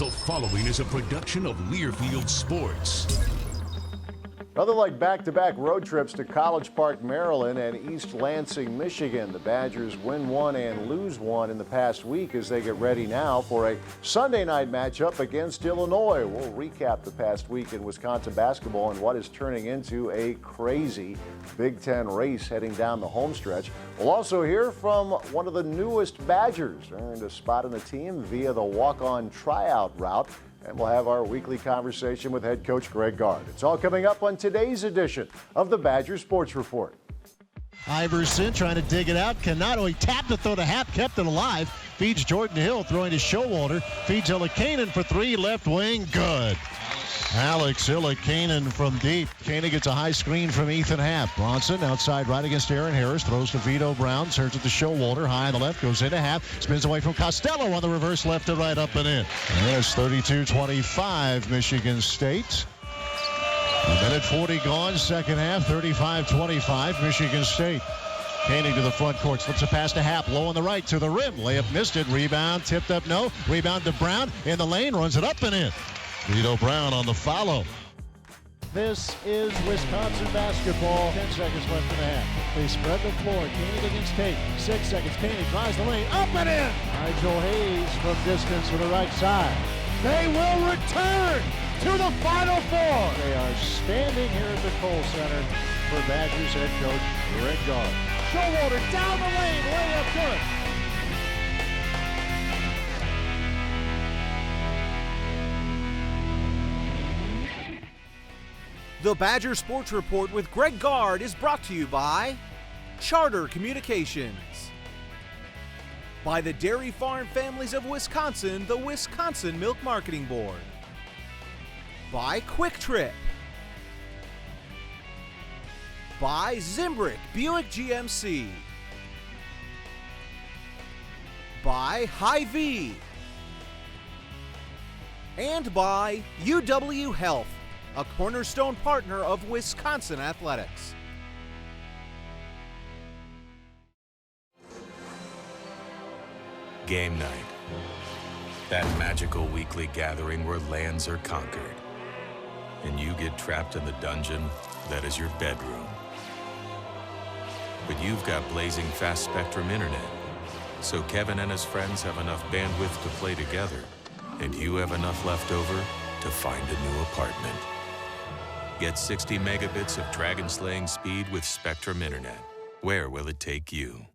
The following is a production of Learfield Sports. Nothing like back-to-back road trips to College Park, Maryland and East Lansing, Michigan. The Badgers win one and lose one in the past week as they get ready now for a Sunday night matchup against Illinois. We'll recap the past week in Wisconsin basketball and what is turning into a crazy Big Ten race heading down the home stretch. We'll also hear from one of the newest Badgers, earned a spot on the team via the walk-on tryout route. And we'll have our weekly conversation with head coach Greg Gard. It's all coming up on today's edition of the Badger Sports Report. Iverson trying to dig it out. Cannot. He tapped it, throw to Hap, kept it alive. Feeds Jordan Hill, throwing to Showalter. Feeds Illikainen for three, left wing, good. Alex Illikainen from deep. Kanen gets a high screen from Ethan Hap. Bronson outside right against Aaron Harris. Throws to Vito Brown. Turns it to Showalter. High on the left. Goes into Hap. Spins away from Costello on the reverse left to right, up and in. And it's 32-25 Michigan State. A minute 40 gone, second half, 35-25 Michigan State. Kanen to the front court, slips a pass to Hap, low on the right to the rim. Layup missed it, rebound, tipped up, no. Rebound to Brown, in the lane, runs it up and in. Vito Brown on the follow. This is Wisconsin basketball. 10 seconds left in the half. They spread the floor. Kanen against Tate. 6 seconds. Kanen drives the lane. Up and in. Nigel Hayes from distance to the right side. They will return to the Final Four. They are standing here at the Kohl Center for Badgers head coach Greg Gard. Showalter down the lane. Layup good. The Badger Sports Report with Greg Gard is brought to you by Charter Communications, by the Dairy Farm Families of Wisconsin, the Wisconsin Milk Marketing Board, by Quick Trip, by Zimbrick Buick GMC, by Hy-Vee, and by UW Health, a cornerstone partner of Wisconsin athletics. Game night. That magical weekly gathering where lands are conquered. And you get trapped in the dungeon that is your bedroom. But you've got blazing fast Spectrum internet. So Kevin and his friends have enough bandwidth to play together. And you have enough left over to find a new apartment. Get 60 megabits of dragon-slaying speed with Spectrum Internet. Where will it take you?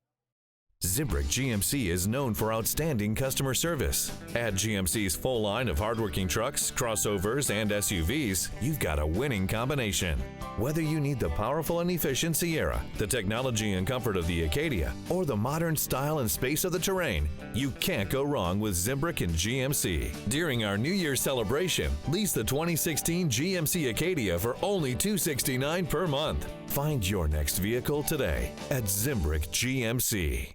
Zimbrick GMC is known for outstanding customer service. Add GMC's full line of hardworking trucks, crossovers, and SUVs, you've got a winning combination. Whether you need the powerful and efficient Sierra, the technology and comfort of the Acadia, or the modern style and space of the Terrain, you can't go wrong with Zimbrick and GMC. During our New Year's celebration, lease the 2016 GMC Acadia for only $269 per month. Find your next vehicle today at Zimbrick GMC.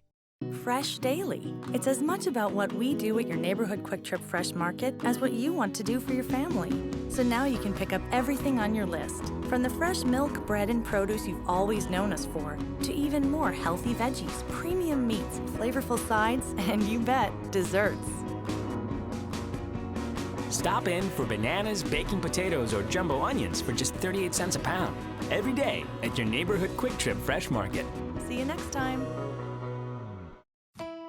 Fresh daily. It's as much about what we do at your neighborhood Quick Trip Fresh Market as what you want to do for your family. So now you can pick up everything on your list, from the fresh milk, bread, and produce you've always known us for, to even more healthy veggies, premium meats, flavorful sides, and you bet, desserts. Stop in for bananas, baking potatoes, or jumbo onions for just 38 cents a pound. Every day at your neighborhood Quick Trip Fresh Market. See you next time.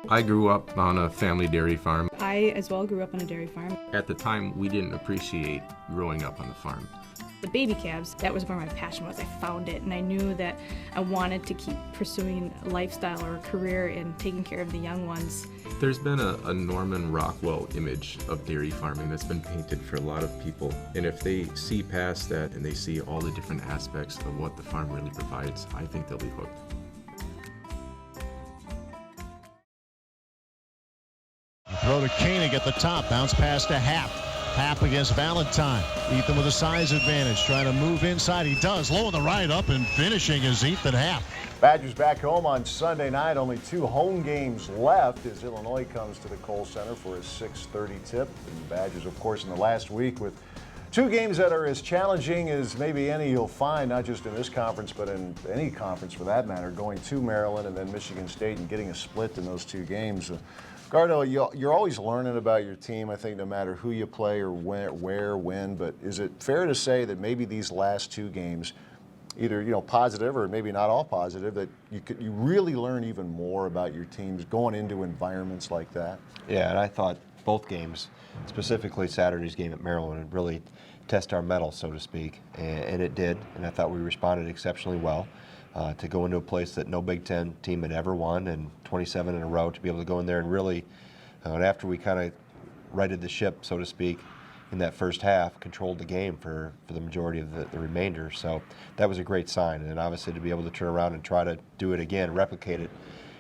I grew up on a family dairy farm. I as well grew up on a dairy farm. At the time, we didn't appreciate growing up on the farm. The baby calves, that was where my passion was. I found it, and I knew that I wanted to keep pursuing a lifestyle or a career in taking care of the young ones. There's been a Norman Rockwell image of dairy farming that's been painted for a lot of people. And if they see past that and they see all the different aspects of what the farm really provides, I think they'll be hooked. Throw to Koenig at the top, bounce pass to Hap. Hap against Valentine. Ethan with a size advantage, trying to move inside. He does, low on the right, up and finishing is Ethan Hap. Badgers back home on Sunday night. Only 2 home games left as Illinois comes to the Kohl Center for a 6:30 tip. And the Badgers, of course, in the last week with 2 games that are as challenging as maybe any you'll find, not just in this conference, but in any conference for that matter, going to Maryland and then Michigan State and getting a split in those 2 games. Gardo, you're always learning about your team, I think, no matter who you play or when, but is it fair to say that maybe these last 2 games, either positive or maybe not all positive, that you really learn even more about your teams going into environments like that? Yeah, and I thought both games, specifically Saturday's game at Maryland, would really test our mettle, so to speak, and it did, and I thought we responded exceptionally well. To go into a place that no Big Ten team had ever won, and 27 in a row, to be able to go in there and really, and after we kind of righted the ship, so to speak, in that first half, controlled the game for the majority of the remainder. So that was a great sign, and obviously to be able to turn around and try to do it again, replicate it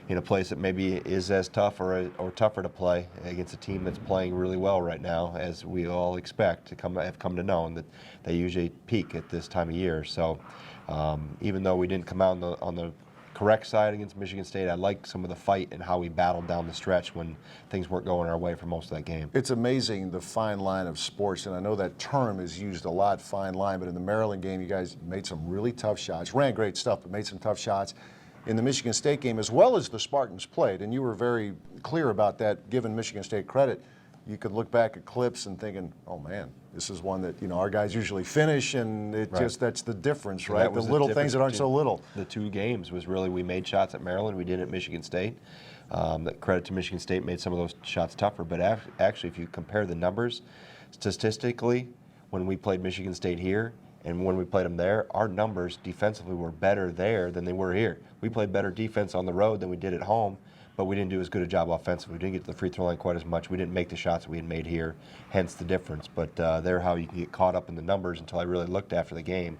in a place that maybe is as tough or tougher to play against a team that's playing really well right now, as we all expect to have come to know, and that they usually peak at this time of year. So even though we didn't come out on the correct side against Michigan State, I like some of the fight and how we battled down the stretch when things weren't going our way for most of that game. It's amazing, the fine line of sports, and I know that term is used a lot, fine line, but in the Maryland game, you guys made some really tough shots, ran great stuff, but made some tough shots. In the Michigan State game, as well as the Spartans played, and you were very clear about that, giving Michigan State credit, you could look back at clips and thinking, oh man, this is one that our guys usually finish, and it just, that's the difference, right? The little things that aren't so little. The 2 games was really, we made shots at Maryland, we did at Michigan State. Credit to Michigan State, made some of those shots tougher, but actually if you compare the numbers, statistically, when we played Michigan State here and when we played them there, our numbers defensively were better there than they were here. We played better defense on the road than we did at home, but we didn't do as good a job offensively. We didn't get to the free throw line quite as much. We didn't make the shots we had made here, hence the difference. But they're how you can get caught up in the numbers until I really looked after the game.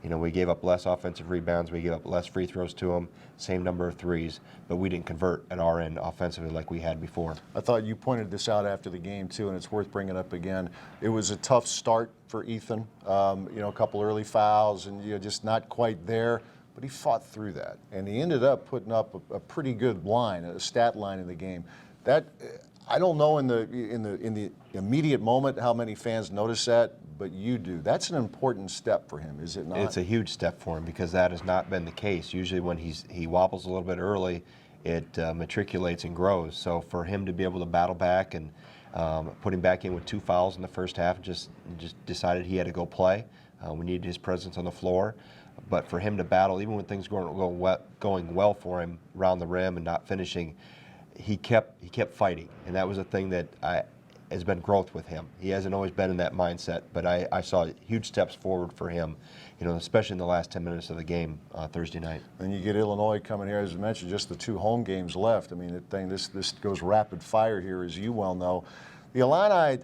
We gave up less offensive rebounds. We gave up less free throws to them, same number of threes, but we didn't convert at our end offensively like we had before. I thought you pointed this out after the game, too, and it's worth bringing up again. It was a tough start for Ethan. A couple early fouls and just not quite there. But he fought through that, and he ended up putting up a pretty good line, a stat line in the game. That I don't know in the immediate moment how many fans notice that, but you do. That's an important step for him, is it not? It's a huge step for him because that has not been the case. Usually when he wobbles a little bit early, it matriculates and grows. So for him to be able to battle back and put him back in with 2 fouls in the first half, just decided he had to go play. We needed his presence on the floor. But for him to battle, even when things were going well for him around the rim and not finishing, he kept fighting, and that was a thing that has been growth with him. He hasn't always been in that mindset, but I saw huge steps forward for him, especially in the last 10 minutes of the game Thursday night. And you get Illinois coming here, as I mentioned, just the 2 home games left. I mean, this goes rapid fire here, as you well know. The Illini,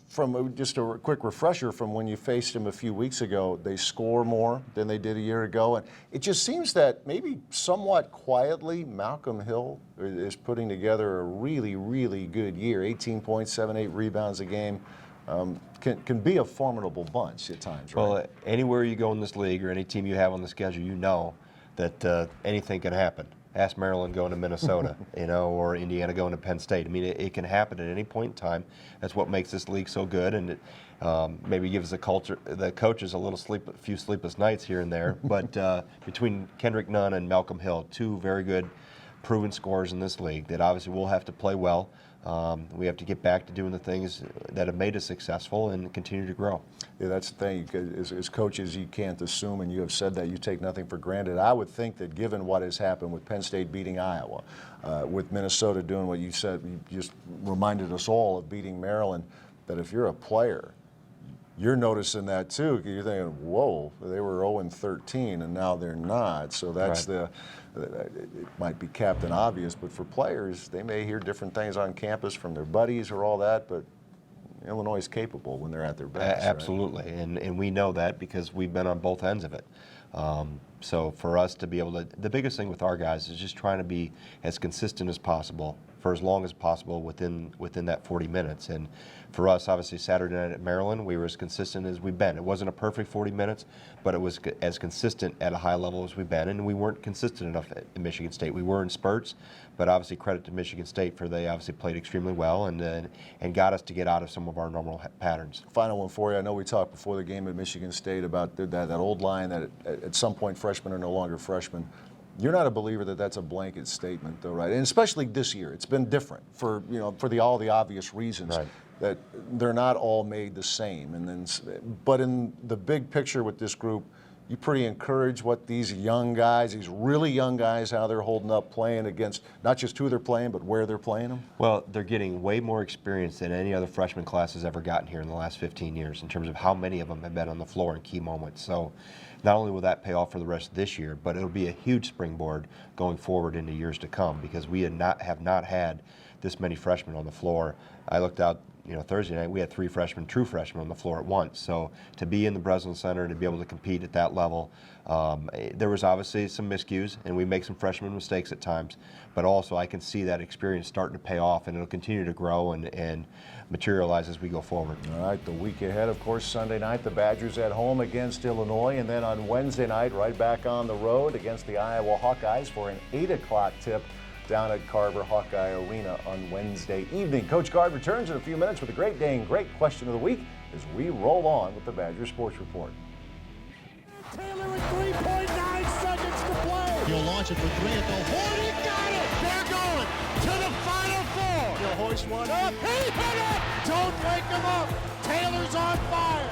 from just a quick refresher from when you faced them a few weeks ago, they score more than they did a year ago. And it just seems that maybe somewhat quietly, Malcolm Hill is putting together a really, really good year. 18 points, 7-8 rebounds a game. Can be a formidable bunch at times, right? Well, anywhere you go in this league or any team you have on the schedule, you know that anything can happen. Ask Maryland going to Minnesota, or Indiana going to Penn State. I mean, it can happen at any point in time. That's what makes this league so good, and it maybe gives the coaches a few sleepless nights here and there. But between Kendrick Nunn and Malcolm Hill, 2 very good, proven scorers in this league that obviously we'll have to play well. We have to get back to doing the things that have made us successful and continue to grow. Yeah, that's the thing. As coaches, you can't assume, and you have said that, you take nothing for granted. I would think that given what has happened with Penn State beating Iowa, with Minnesota doing what you said, you just reminded us all of beating Maryland, that if you're a player, you're noticing that too. You're thinking, whoa, they were 0-13 and now they're not. So that's right. It might be Captain Obvious, but for players, they may hear different things on campus from their buddies or all that, but Illinois is capable when they're at their best. Absolutely, right? and we know that because we've been on both ends of it. So for us to be able to, the biggest thing with our guys is just trying to be as consistent as possible for as long as possible within that 40 minutes. And for us, obviously, Saturday night at Maryland, we were as consistent as we've been. It wasn't a perfect 40 minutes, but it was as consistent at a high level as we've been. And we weren't consistent enough at Michigan State. We were in spurts, but obviously credit to Michigan State for they obviously played extremely well and got us to get out of some of our normal patterns. Final one for you. I know we talked before the game at Michigan State about that old line that at some point freshmen are no longer freshmen. You're not a believer that that's a blanket statement, though, right? And especially this year, it's been different for all the obvious reasons that they're not all made the same. And then, but in the big picture with this group, you pretty encouraged what these young guys, these really young guys, how they're holding up playing against not just who they're playing, but where they're playing them? Well, they're getting way more experience than any other freshman class has ever gotten here in the last 15 years in terms of how many of them have been on the floor in key moments. So not only will that pay off for the rest of this year, but it'll be a huge springboard going forward into years to come because we have not had this many freshmen on the floor. I looked out, Thursday night, we had 3 true freshmen on the floor at once. So to be in the Breslin Center, to be able to compete at that level, there was obviously some miscues, and we make some freshman mistakes at times. But also, I can see that experience starting to pay off, and it'll continue to grow and materialize as we go forward. All right, the week ahead, of course, Sunday night, the Badgers at home against Illinois, and then on Wednesday night, right back on the road against the Iowa Hawkeyes for an 8 o'clock tip down at Carver Hawkeye Arena on Wednesday evening. Coach Gard returns in a few minutes with a great Dane, great question of the week as we roll on with the Badger Sports Report. Taylor with 3.9 seconds to play. He'll launch it for 3 at the horn. He got it. They're going to the Final Four. He'll hoist one up. He hit it. Don't wake him up. Taylor's on fire.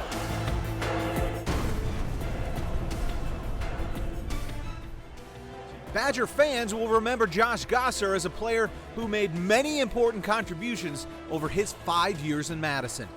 Badger fans will remember Josh Gosser as a player who made many important contributions over his 5 years in Madison.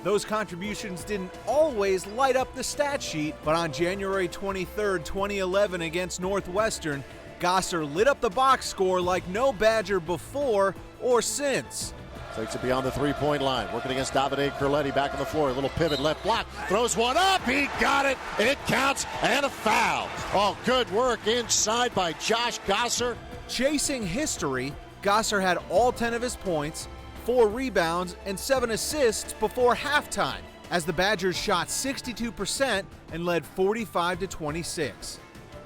Those contributions didn't always light up the stat sheet, but on January 23, 2011 against Northwestern, Gosser lit up the box score like no Badger before or since. Takes it beyond the three-point line. Working against Davide Curletti back on the floor. A little pivot, left block. Throws one up. He got it. It counts. And a foul. Oh, good work inside by Josh Gosser. Chasing history, Gosser had all 10 of his points, 4 rebounds, and 7 assists before halftime, as the Badgers shot 62% and led 45-26.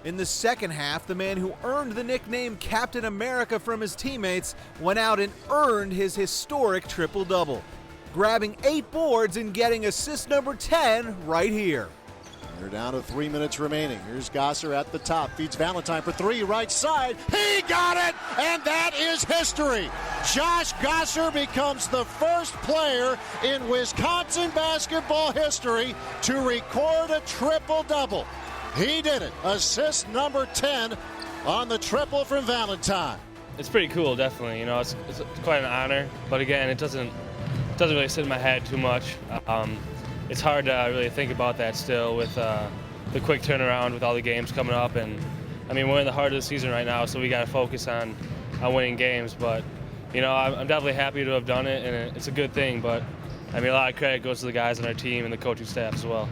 In the second half, the man who earned the nickname Captain America from his teammates went out and earned his historic triple-double, grabbing 8 boards and getting assist number 10 right here. They're down to 3 minutes remaining. Here's Gosser at the top. Feeds Valentine for 3, right side. He got it, and that is history. Josh Gosser becomes the first player in Wisconsin basketball history to record a triple-double. He did it. Assist number 10 on the triple from Valentine. It's pretty cool, definitely. It's quite an honor. But again, it doesn't really sit in my head too much. It's hard to really think about that still with the quick turnaround with all the games coming up. And I mean, we're in the heart of the season right now, so we got to focus on winning games. But I'm definitely happy to have done it, and it's a good thing. But I mean, a lot of credit goes to the guys on our team and the coaching staff as well.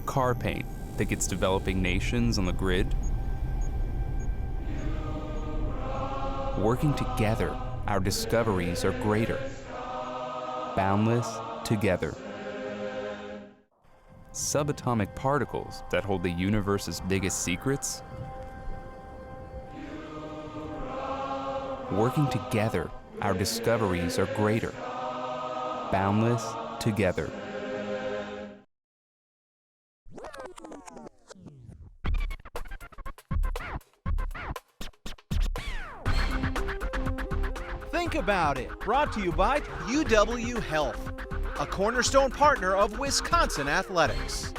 Car paint that gets developing nations on the grid. Working together, our discoveries are greater. Boundless together. Subatomic particles that hold the universe's biggest secrets. Working together, our discoveries are greater. Boundless together. Think about it. Brought to you by UW Health, a cornerstone partner of Wisconsin Athletics.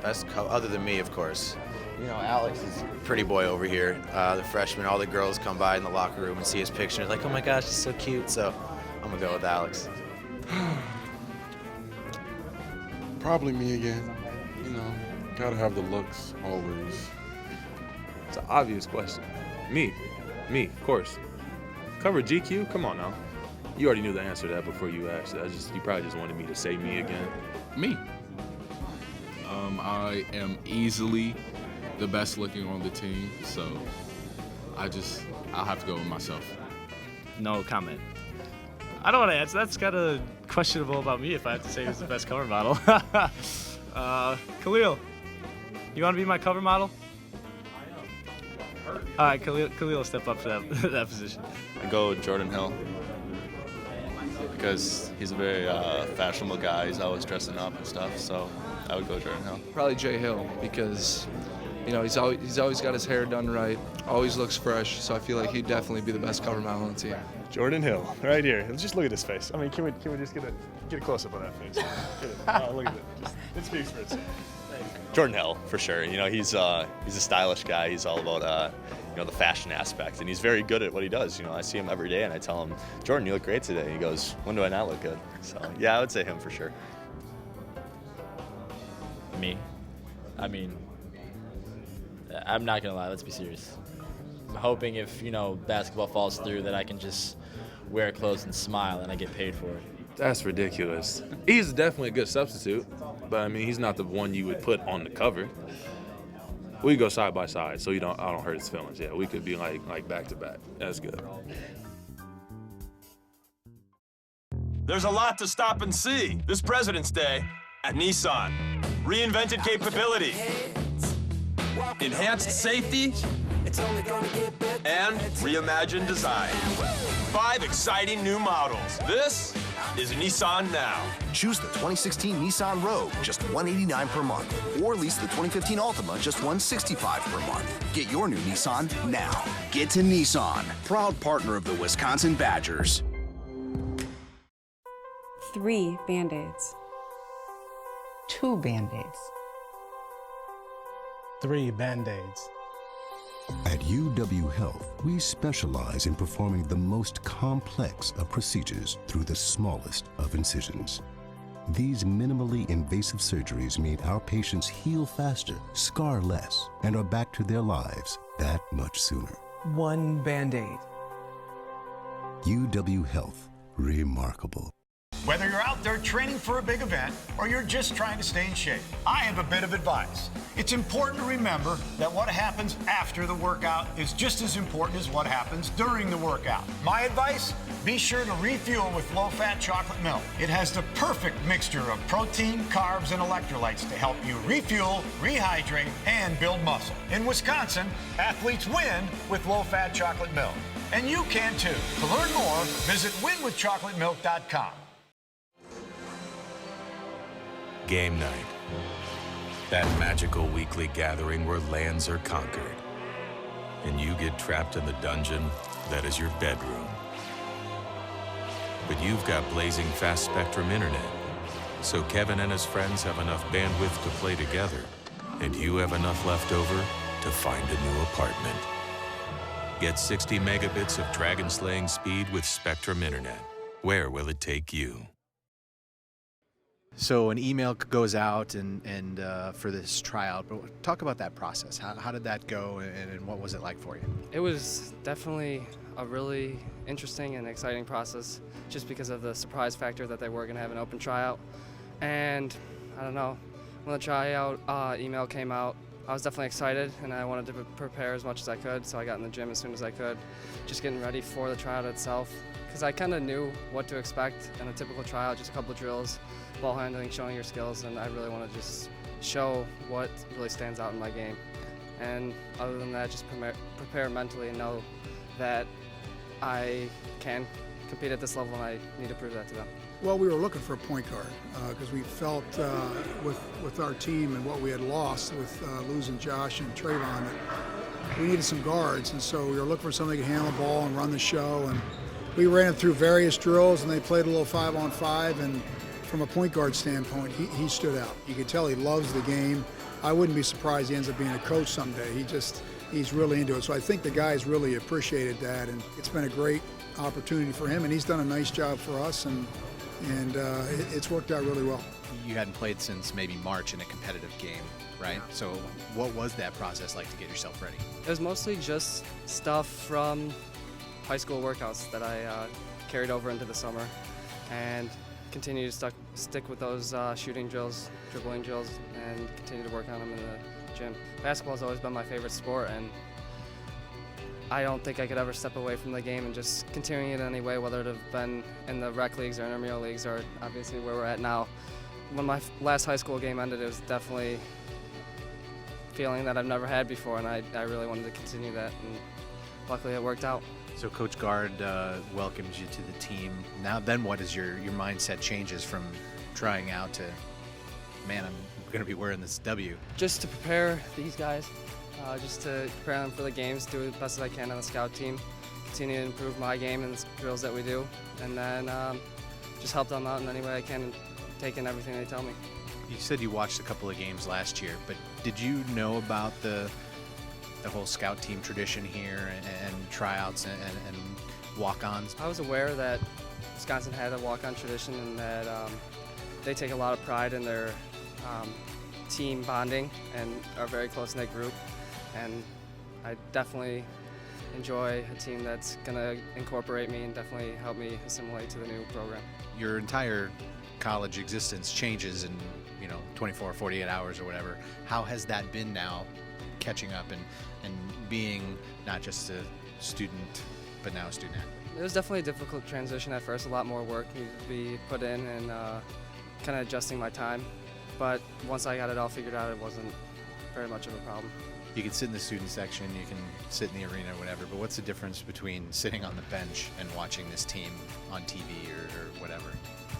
Best other than me, of course. Alex is a pretty boy over here. The freshmen, all the girls come by in the locker room and see his picture. Like, oh my gosh, he's so cute. So I'm going to go with Alex. Probably me again. Gotta have the looks always. It's an obvious question. Me, of course. Cover GQ? Come on now. You already knew the answer to that before you asked. You probably just wanted me to say me again. Me. I am easily the best looking on the team, so I'll have to go with myself. No comment. I don't want to answer. That's kind of questionable about me if I have to say who's the best cover model. Khalil, you want to be my cover model? All right, Khalil will step up to that position. I go with Jordan Hill. because he's a very fashionable guy. He's always dressing up and stuff, so I would go Jordan Hill. Probably Jay Hill, because he's always got his hair done right, always looks fresh, so I feel like he'd definitely be the best cover model on the team. Jordan Hill, right here. Just look at his face. I mean, can we just get a close up on that face? Oh, look at it. It speaks for itself. Jordan Hill, for sure. He's a stylish guy. He's all about the fashion aspect, and he's very good at what he does. I see him every day, and I tell him, Jordan, you look great today. He goes, when do I not look good? So yeah, I would say him for sure. Me? I mean, I'm not gonna lie. Let's be serious. I'm hoping if basketball falls through that I can just wear clothes and smile and I get paid for it. That's ridiculous. He's definitely a good substitute, but I mean, he's not the one you would put on the cover. We go side by side, so I don't hurt his feelings. Yeah, we could be like back to back. That's good. There's a lot to stop and see this President's Day at Nissan. Reinvented capability, enhanced safety, and reimagined design. 5 exciting new models. This is Nissan Now. Choose the 2016 Nissan Rogue, just $189 per month. Or lease the 2015 Altima, just $165 per month. Get your new Nissan now. Get to Nissan, proud partner of the Wisconsin Badgers. 3 Band-Aids. 2 Band-Aids. 3 Band-Aids. At UW Health, we specialize in performing the most complex of procedures through the smallest of incisions. These minimally invasive surgeries mean our patients heal faster, scar less, and are back to their lives that much sooner. 1 Band-Aid. UW Health, remarkable. Whether you're out there training for a big event or you're just trying to stay in shape, I have a bit of advice. It's important to remember that what happens after the workout is just as important as what happens during the workout. My advice? Be sure to refuel with low-fat chocolate milk. It has the perfect mixture of protein, carbs, and electrolytes to help you refuel, rehydrate, and build muscle. In Wisconsin, athletes win with low-fat chocolate milk. And you can too. To learn more, visit winwithchocolatemilk.com. Game night. That magical weekly gathering where lands are conquered. And you get trapped in the dungeon that is your bedroom. But you've got blazing fast Spectrum internet. So Kevin and his friends have enough bandwidth to play together. And you have enough left over to find a new apartment. Get 60 megabits of dragon-slaying speed with Spectrum internet. Where will it take you? So an email goes out and for this tryout, but talk about that process. How did that go and what was it like for you? It was definitely a really interesting and exciting process just because of the surprise factor that they were going to have an open tryout. And I don't know, when the tryout email came out, I was definitely excited and I wanted to prepare as much as I could, so I got in the gym as soon as I could, just getting ready for the tryout itself. Because I kind of knew what to expect in a typical tryout, just a couple of drills, ball handling, showing your skills, and I really want to just show what really stands out in my game. And other than that, just prepare mentally and know that I can compete at this level and I need to prove that to them. Well, we were looking for a point guard because we felt with our team and what we had lost with losing Josh and Trayvon that we needed some guards, and so we were looking for somebody who could handle the ball and run the show. And we ran through various drills, and they played a little 5-on-5, and from a point guard standpoint, he stood out. You could tell he loves the game. I wouldn't be surprised he ends up being a coach someday. He's really into it. So I think the guys really appreciated that, and it's been a great opportunity for him, and he's done a nice job for us, and it's worked out really well. You hadn't played since maybe March in a competitive game, right? Yeah. So what was that process like to get yourself ready? It was mostly just stuff from high school workouts that I carried over into the summer and continue to stick with those shooting drills, dribbling drills, and continue to work on them in the gym. Basketball has always been my favorite sport, and I don't think I could ever step away from the game and just continuing it any way, whether it have been in the rec leagues or intramural leagues or obviously where we're at now. When my last high school game ended, it was definitely a feeling that I've never had before, and I really wanted to continue that. And luckily it worked out. So Coach Gard welcomes you to the team. Now then what is your mindset changes from trying out to, man, I'm going to be wearing this W? Just to prepare these guys, just to prepare them for the games, do the best that I can on the scout team, continue to improve my game and the drills that we do, and then just help them out in any way I can, take in everything they tell me. You said you watched a couple of games last year, but did you know about the whole scout team tradition here and tryouts and walk-ons? I was aware that Wisconsin had a walk-on tradition and that they take a lot of pride in their team bonding and are a very close-knit group. And I definitely enjoy a team that's going to incorporate me and definitely help me assimilate to the new program. Your entire college existence changes in 24 or 48 hours or whatever. How has that been now, catching up and being not just a student but now a student athlete? It was definitely a difficult transition at first. A lot more work needed to be put in and kind of adjusting my time. But once I got it all figured out, it wasn't very much of a problem. You can sit in the student section, you can sit in the arena or whatever, but what's the difference between sitting on the bench and watching this team on TV or whatever?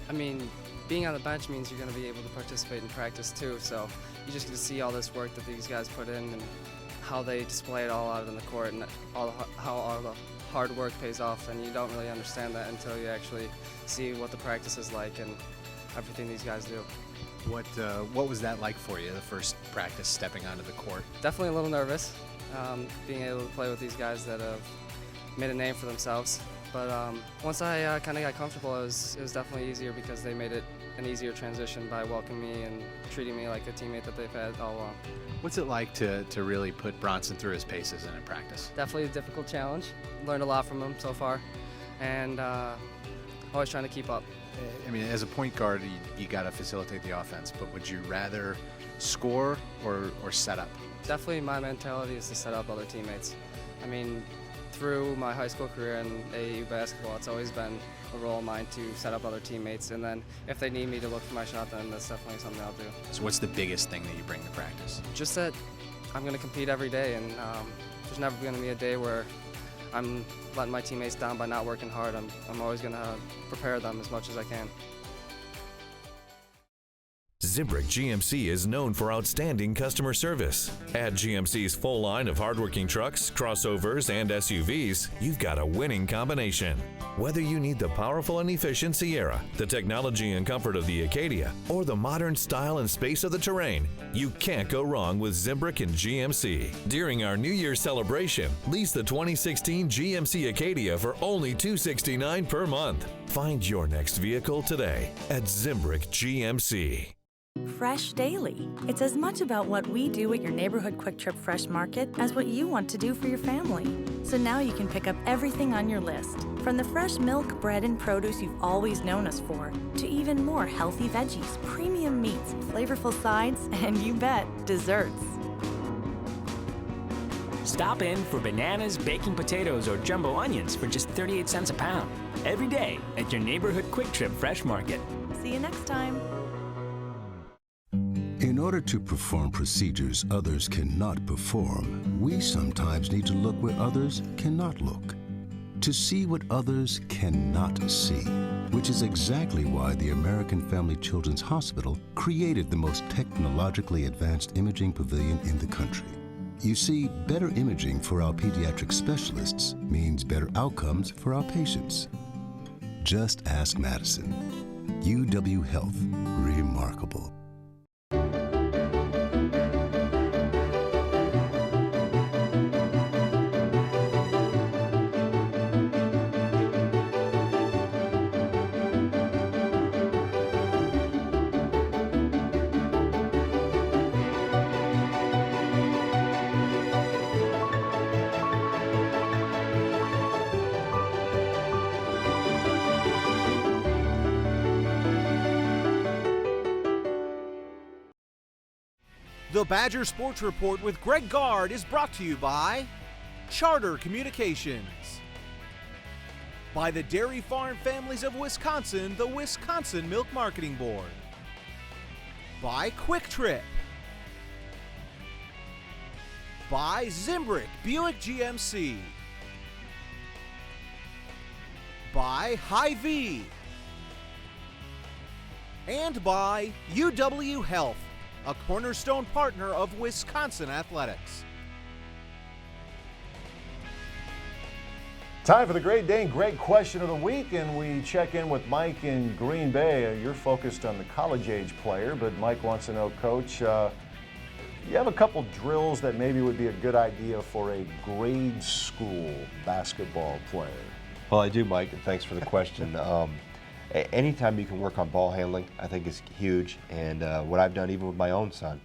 I mean, being on the bench means you're going to be able to participate in practice too, so you just get to see all this work that these guys put in and how they display it all out in the court and how all the hard work pays off, and you don't really understand that until you actually see what the practice is like and everything these guys do. What was that like for you, the first practice stepping onto the court? Definitely a little nervous, being able to play with these guys that have made a name for themselves. But once I kind of got comfortable, it was definitely easier because they made it an easier transition by welcoming me and treating me like a teammate that they've had all along. What's it like to really put Bronson through his paces in practice? Definitely a difficult challenge. Learned a lot from him so far, and always trying to keep up. I mean, as a point guard, you got to facilitate the offense, but would you rather score or set up? Definitely my mentality is to set up other teammates. I mean, through my high school career in AAU basketball, it's always been a role of mine to set up other teammates, and then if they need me to look for my shot, then that's definitely something I'll do. So what's the biggest thing that you bring to practice? Just that I'm going to compete every day, and there's never going to be a day where I'm letting my teammates down by not working hard. I'm always going to prepare them as much as I can. Zimbrick GMC is known for outstanding customer service. Add GMC's full line of hardworking trucks, crossovers, and SUVs, you've got a winning combination. Whether you need the powerful and efficient Sierra, the technology and comfort of the Acadia, or the modern style and space of the Terrain, you can't go wrong with Zimbrick and GMC. During our New Year's celebration, lease the 2016 GMC Acadia for only $269 per month. Find your next vehicle today at Zimbrick GMC. Fresh Daily. It's as much about what we do at your neighborhood Quick Trip Fresh Market as what you want to do for your family. So now you can pick up everything on your list, from the fresh milk, bread, and produce you've always known us for, to even more healthy veggies, premium meats, flavorful sides, and you bet, desserts. Stop in for bananas, baking potatoes, or jumbo onions for just 38 cents a pound. Every day at your neighborhood Quick Trip Fresh Market. See you next time. In order to perform procedures others cannot perform, we sometimes need to look where others cannot look, to see what others cannot see, which is exactly why the American Family Children's Hospital created the most technologically advanced imaging pavilion in the country. You see, better imaging for our pediatric specialists means better outcomes for our patients. Just ask Madison. UW Health. Remarkable. The Badger Sports Report with Greg Gard is brought to you by Charter Communications, by the Dairy Farm Families of Wisconsin, the Wisconsin Milk Marketing Board, by Quick Trip, by Zimbrick Buick GMC, by Hy-Vee. And by UW Health, a cornerstone partner of Wisconsin athletics. Time for the Great Dane Great Question of the Week, and we check in with Mike in Green Bay. You're focused on the college-age player, but Mike wants to know, Coach, you have a couple drills that maybe would be a good idea for a grade school basketball player. Well, I do, Mike, and thanks for the question. Anytime you can work on ball handling, I think is huge. And what I've done, even with my own son,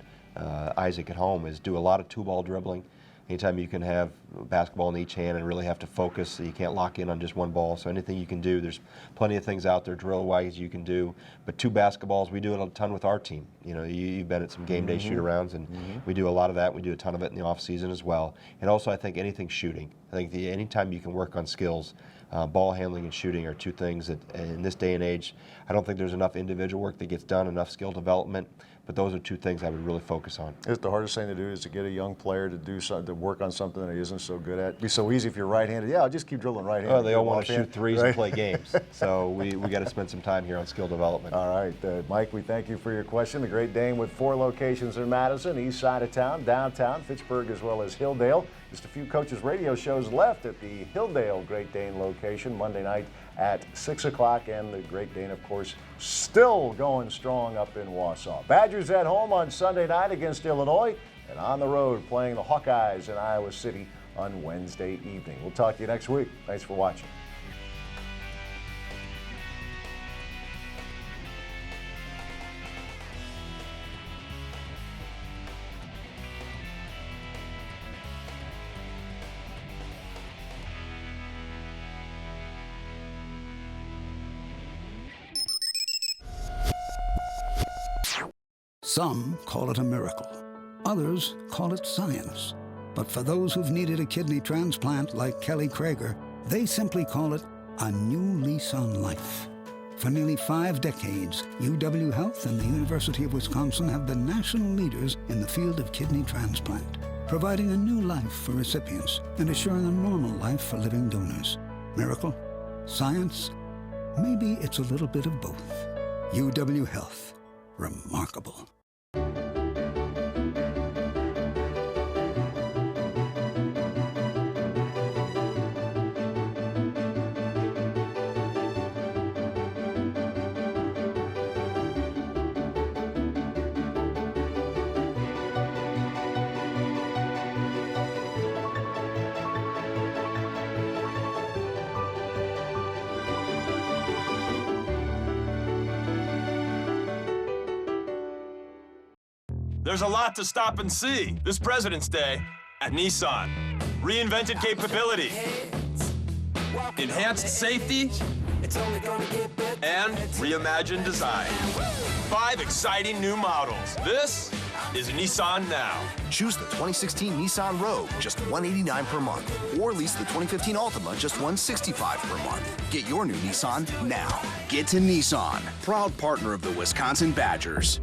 Isaac at home, is do a lot of two-ball dribbling. Anytime you can have basketball in each hand and really have to focus, so you can't lock in on just one ball. So anything you can do, there's plenty of things out there drill-wise you can do. But two basketballs, we do it a ton with our team. You know, you've been at some game day shoot-arounds, and we do a lot of that. We do a ton of it in the off-season as well. And also, I think anything shooting. I think anytime you can work on skills, ball handling and shooting are two things that, in this day and age, I don't think there's enough individual work that gets done, enough skill development. But those are two things I would really focus on. Is the hardest thing to do is to get a young player to do something, to work on something that he isn't so good at? It'd be so easy if you're right-handed. Yeah, I'll just keep drilling right-handed. Oh, they all want to shoot threes and play games. So we got to spend some time here on skill development. All right, Mike, we thank you for your question. The Great Dane with 4 locations in Madison, east side of town, downtown, Fitchburg, as well as Hilldale. Just a few Coaches Radio shows left at the Hilldale Great Dane location Monday night at 6 o'clock, and the Great Dane, of course, still going strong up in Wausau. Badgers at home on Sunday night against Illinois, and on the road playing the Hawkeyes in Iowa City on Wednesday evening. We'll talk to you next week. Thanks for watching. Some call it a miracle. Others call it science. But for those who've needed a kidney transplant like Kelly Krager, they simply call it a new lease on life. For nearly 5 decades, UW Health and the University of Wisconsin have been national leaders in the field of kidney transplant, providing a new life for recipients and assuring a normal life for living donors. Miracle? Science? Maybe it's a little bit of both. UW Health. Remarkable. There's a lot to stop and see this President's Day at Nissan. Reinvented capability, enhanced safety, and reimagined design. 5 exciting new models. This is Nissan Now. Choose the 2016 Nissan Rogue, just $189 per month. Or lease the 2015 Altima, just $165 per month. Get your new Nissan now. Get to Nissan, proud partner of the Wisconsin Badgers.